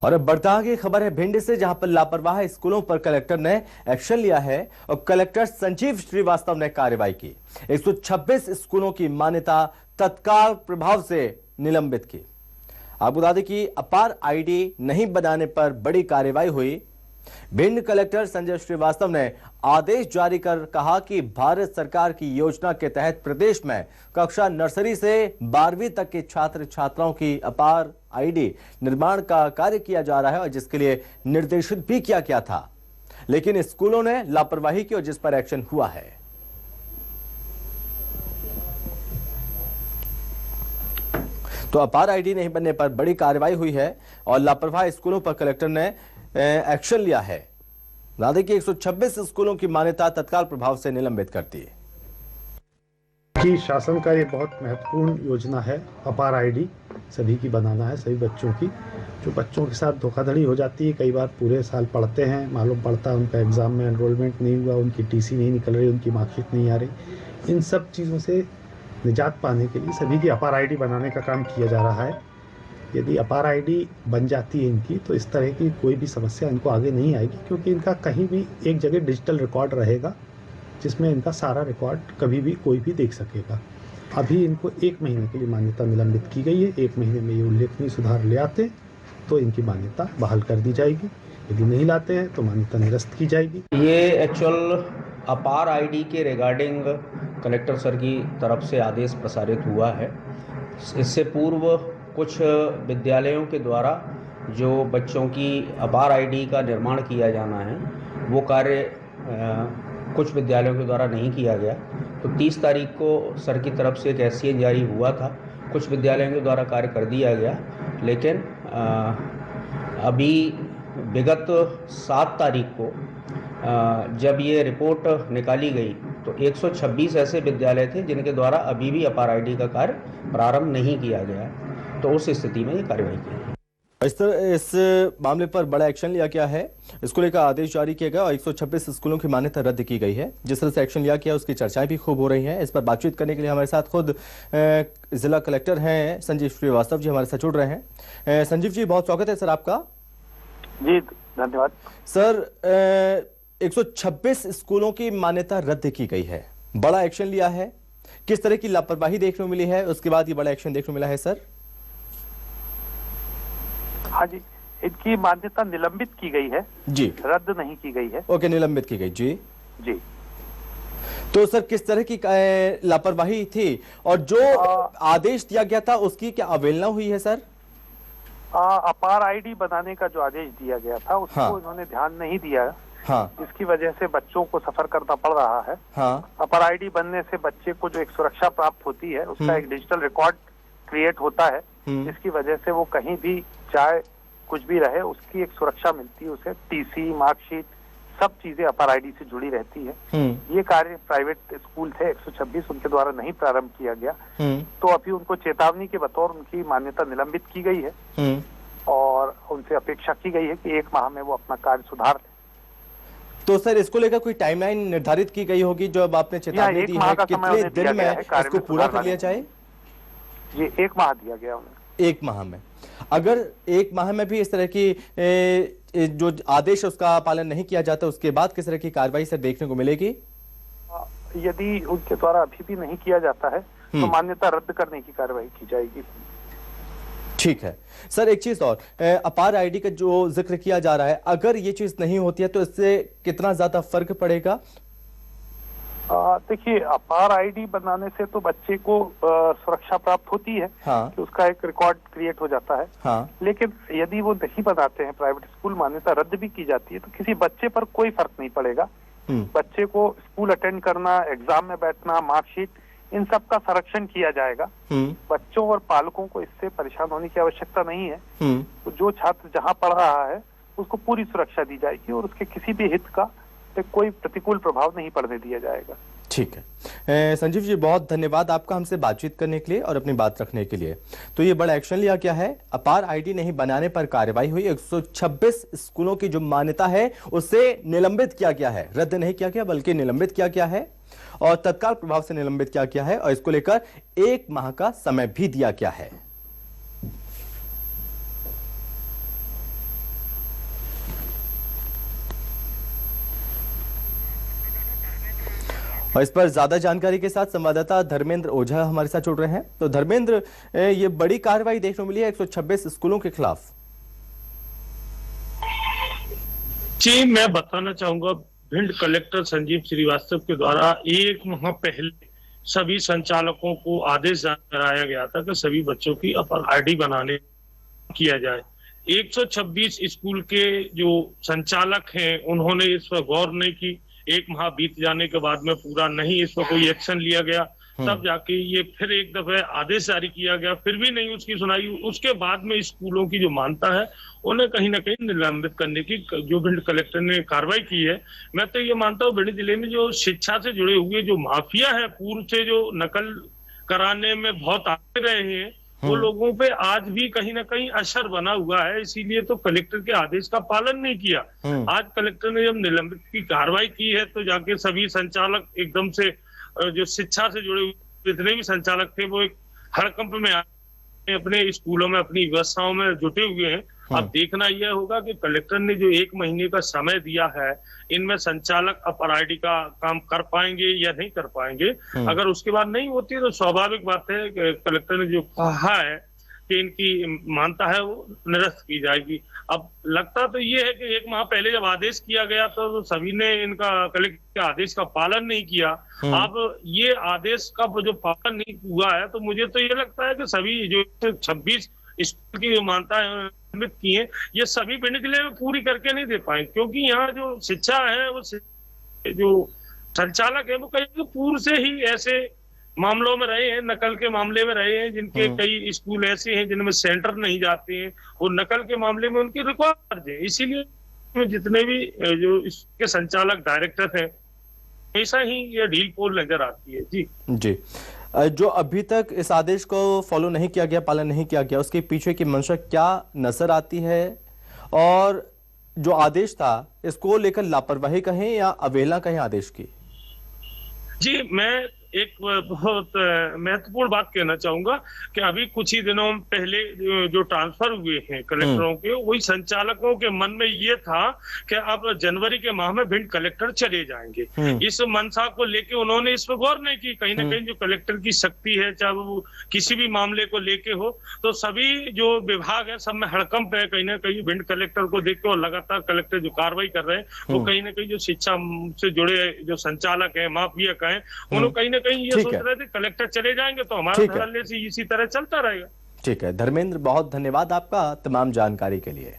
और अब बढ़ता की खबर है भिंड से, जहां पर लापरवाह स्कूलों पर कलेक्टर ने एक्शन लिया है और कलेक्टर संजीव श्रीवास्तव ने कार्रवाई की। 126 स्कूलों की मान्यता तत्काल प्रभाव से निलंबित की। आपको बता दें कि अपार आईडी नहीं बनाने पर बड़ी कार्रवाई हुई। भिंड कलेक्टर संजय श्रीवास्तव ने आदेश जारी कर कहा कि भारत सरकार की योजना के तहत प्रदेश में कक्षा नर्सरी से 12वीं तक के छात्र छात्राओं की अपार आईडी निर्माण का कार्य किया जा रहा है और जिसके लिए निर्देशित भी किया गया था, लेकिन स्कूलों ने लापरवाही की और जिस पर एक्शन हुआ है। तो अपार आईडी नहीं बनने पर बड़ी कार्रवाई हुई है और लापरवाह स्कूलों पर कलेक्टर ने एक्शन लिया है। बता दें कि 126 स्कूलों की मान्यता तत्काल प्रभाव से निलंबित करती है। कि शासन का ये बहुत महत्वपूर्ण योजना है, अपार आईडी सभी की बनाना है, सभी बच्चों की। जो बच्चों के साथ धोखाधड़ी हो जाती है, कई बार पूरे साल पढ़ते हैं, मालूम पड़ता है उनका एग्जाम में एनरोलमेंट नहीं हुआ, उनकी टीसी नहीं निकल रही, उनकी मार्कशीट नहीं आ रही। इन सब चीज़ों से निजात पाने के लिए सभी की अपार आईडी बनाने का काम किया जा रहा है। यदि अपार आईडी बन जाती है इनकी, तो इस तरह की कोई भी समस्या इनको आगे नहीं आएगी, क्योंकि इनका कहीं भी एक जगह डिजिटल रिकॉर्ड रहेगा जिसमें इनका सारा रिकॉर्ड कभी भी कोई भी देख सकेगा। अभी इनको 1 महीने के लिए मान्यता निलंबित की गई है। 1 महीने में ये उल्लेखनीय सुधार ले आते तो इनकी मान्यता बहाल कर दी जाएगी, यदि नहीं लाते हैं तो मान्यता निरस्त की जाएगी। ये एक्चुअल अपार आईडी के रिगार्डिंग कलेक्टर सर की तरफ से आदेश प्रसारित हुआ है। इससे पूर्व कुछ विद्यालयों के द्वारा जो बच्चों की अपार आईडी का निर्माण किया जाना है, वो कार्य कुछ विद्यालयों के द्वारा नहीं किया गया। तो 30 तारीख को सर की तरफ से एक एससीएन जारी हुआ था, कुछ विद्यालयों के द्वारा कार्य कर दिया गया, लेकिन अभी विगत 7 तारीख को जब ये रिपोर्ट निकाली गई तो 126 ऐसे विद्यालय थे जिनके द्वारा अभी भी अपार आईडी का कार्य प्रारंभ नहीं किया गया, तो उस स्थिति में ये कार्रवाई की। इस मामले पर बड़ा एक्शन लिया गया है। इसको लेकर आदेश जारी किया गया और 126 स्कूलों की मान्यता रद्द की गई है। जिस तरह से एक्शन लिया गया उसकी चर्चाएं भी खूब हो रही हैं। इस पर बातचीत करने के लिए हमारे साथ खुद जिला कलेक्टर हैं संजीव श्रीवास्तव जी हमारे साथ जुड़ रहे हैं। संजीव जी, बहुत स्वागत है सर आपका। जी धन्यवाद सर। 126 स्कूलों की मान्यता रद्द की गई है, बड़ा एक्शन लिया है, किस तरह की लापरवाही देखने को मिली है, उसके बाद ये बड़ा एक्शन देखने को मिला है सर? हाँ जी, इनकी मान्यता निलंबित की गई है जी, रद्द नहीं की गई है। ओके, निलंबित की गई जी। जी, तो सर किस तरह की लापरवाही थी और जो आदेश दिया गया था उसकी क्या अवहेलना हुई है सर? अपार आईडी बनाने का जो आदेश दिया गया था उसको हाँ। इन्होंने ध्यान नहीं दिया, हाँ। जिसकी वजह से बच्चों को सफर करना पड़ रहा है। हाँ। अपार आईडी बनने से बच्चे को जो एक सुरक्षा प्राप्त होती है, उसका एक डिजिटल रिकॉर्ड क्रिएट होता है, जिसकी वजह से वो कहीं भी चाहे कुछ भी रहे उसकी एक सुरक्षा मिलती है उसे। टीसी, मार्कशीट, सब चीजें अपार आईडी से जुड़ी रहती है। ये कार्य प्राइवेट स्कूल थे 126, उनके द्वारा नहीं प्रारंभ किया गया, तो अभी उनको चेतावनी के बतौर उनकी मान्यता निलंबित की गई है और उनसे अपेक्षा की गई है कि 1 माह में वो अपना कार्य सुधार लें। तो सर इसको लेकर कोई टाइमलाइन निर्धारित की गई होगी जो अब आपने चेतावनी दी है, कितने दिन में इसको पूरा कर लिया जाए? ये 1 माह दिया गया उन्हें। 1 माह में, अगर 1 माह में भी इस तरह की जो आदेश उसका पालन नहीं किया जाता, उसके बाद किस तरह की कार्रवाई सर देखने को मिलेगी? यदि उनके द्वारा अभी भी नहीं किया जाता है तो मान्यता रद्द करने की कार्रवाई की जाएगी। ठीक है सर, एक चीज और, अपार आईडी का जो जिक्र किया जा रहा है, अगर ये चीज नहीं होती है तो इससे कितना ज्यादा फर्क पड़ेगा? देखिए, अपार आईडी बनाने से तो बच्चे को सुरक्षा प्राप्त होती है। हाँ। कि उसका एक रिकॉर्ड क्रिएट हो जाता है। हाँ। लेकिन यदि वो नहीं बनाते हैं, प्राइवेट स्कूल मान्यता रद्द भी की जाती है, तो किसी बच्चे पर कोई फर्क नहीं पड़ेगा। बच्चे को स्कूल अटेंड करना, एग्जाम में बैठना, मार्कशीट, इन सब का संरक्षण किया जाएगा। बच्चों और पालकों को इससे परेशान होने की आवश्यकता नहीं है। तो जो छात्र जहाँ पढ़ रहा है उसको पूरी सुरक्षा दी जाएगी और उसके किसी भी हित का कोई प्रतिकूल प्रभाव नहीं पड़ने दिया जाएगा। ठीक है संजीव जी, बहुत धन्यवाद आपका हमसे बातचीत करने के लिए और अपनी बात रखने के लिए। तो ये बड़ा एक्शन लिया गया है, अपार आईडी नहीं बनाने पर कार्रवाई हुई। 126 स्कूलों की जो मान्यता है उसे निलंबित किया गया है, रद्द नहीं किया गया बल्कि निलंबित किया गया है और तत्काल प्रभाव से निलंबित किया गया है और इसको लेकर 1 माह का समय भी दिया गया है। और इस पर ज्यादा जानकारी के साथ संवाददाता धर्मेंद्र ओझा हमारे साथ जुड़ रहे हैं। तो धर्मेंद्र, ये बड़ी कार्रवाई देखने को मिली है 126 स्कूलों के खिलाफ। जी, मैं बताना चाहूंगा, भिंड कलेक्टर संजीव श्रीवास्तव के द्वारा एक माह पहले सभी संचालकों को आदेश जारी कराया गया था कि सभी बच्चों की अपर आईडी बनाने किया जाए। 126 स्कूल के जो संचालक हैं उन्होंने इस पर गौर नहीं की। एक माह बीत जाने के बाद में पूरा नहीं इस पर कोई एक्शन लिया गया, तब जाके ये फिर एक दफे आदेश जारी किया गया, फिर भी नहीं उसकी सुनाई। उसके बाद में स्कूलों की जो मानता है उन्हें कहीं ना कहीं निलंबित करने की जो भिंड कलेक्टर ने कार्रवाई की है। मैं तो ये मानता हूँ भिंड जिले में जो शिक्षा से जुड़े हुए जो माफिया है, पूर्व से जो नकल कराने में बहुत आगे रहे हैं, वो लोगों पे आज भी कहीं ना कहीं असर बना हुआ है। इसीलिए तो कलेक्टर के आदेश का पालन नहीं किया। आज कलेक्टर ने जब निलंबित की कार्रवाई की है तो जाके सभी संचालक एकदम से जो शिक्षा से जुड़े हुए जितने भी संचालक थे वो एक हड़कंप में अपने स्कूलों में अपनी व्यवस्थाओं में जुटे हुए हैं। अब देखना यह होगा कि कलेक्टर ने जो 1 महीने का समय दिया है, इनमें संचालक अपर आईडी का काम कर पाएंगे या नहीं कर पाएंगे। अगर उसके बाद नहीं होती तो स्वाभाविक बात है कि कलेक्टर ने जो कहा है कि इनकी मानता है वो निरस्त की जाएगी। अब लगता तो ये है कि 1 माह पहले जब आदेश किया गया तो सभी ने इनका कलेक्टर के आदेश का पालन नहीं किया। अब ये आदेश का जो पालन नहीं हुआ है तो मुझे तो ये लगता है कि सभी जो 26 स्कूल की जो मानता है की है, ये सभी भिंड जिले में पूरी करके नहीं दे पाए, क्योंकि यहाँ जो शिक्षा है वो जो संचालक है वो कई पूर्व से ही ऐसे मामलों में रहे हैं, नकल के मामले में रहे हैं, जिनके कई स्कूल ऐसे हैं जिनमें सेंटर नहीं जाते हैं, वो नकल के मामले में उनकी रिकॉर्ड दर्ज है। इसीलिए जितने भी जो इसके संचालक डायरेक्टर हैं हमेशा ही ये ढील पोल नजर आती है। जी, जो अभी तक इस आदेश को फॉलो नहीं किया गया, पालन नहीं किया गया, उसके पीछे की मंशा क्या नजर आती है? और जो आदेश था इसको लेकर लापरवाही कहें या अवहेलना कहें आदेश की? जी, मैं एक बहुत महत्वपूर्ण बात कहना चाहूंगा कि अभी कुछ ही दिनों पहले जो ट्रांसफर हुए हैं कलेक्टरों के, वही संचालकों के मन में ये था कि अब जनवरी के माह में भिंड कलेक्टर चले जाएंगे। इस मनसा को लेके उन्होंने इस पर गौर नहीं की। कहीं ना कहीं जो कलेक्टर की शक्ति है, चाहे वो किसी भी मामले को लेके हो, तो सभी जो विभाग है सब में हड़कंप है। कहीं ना कहीं भिंड कलेक्टर को देख के और लगातार कलेक्टर जो कार्रवाई कर रहे हैं वो कहीं ना कहीं जो शिक्षा से जुड़े जो संचालक है, माफिया का है, उन्होंने कहीं ना कहीं ये सोच रहे थे कलेक्टर चले जाएंगे तो हमारा धड़ल्ले से इसी तरह चलता रहेगा। ठीक है धर्मेंद्र, बहुत धन्यवाद आपका तमाम जानकारी के लिए।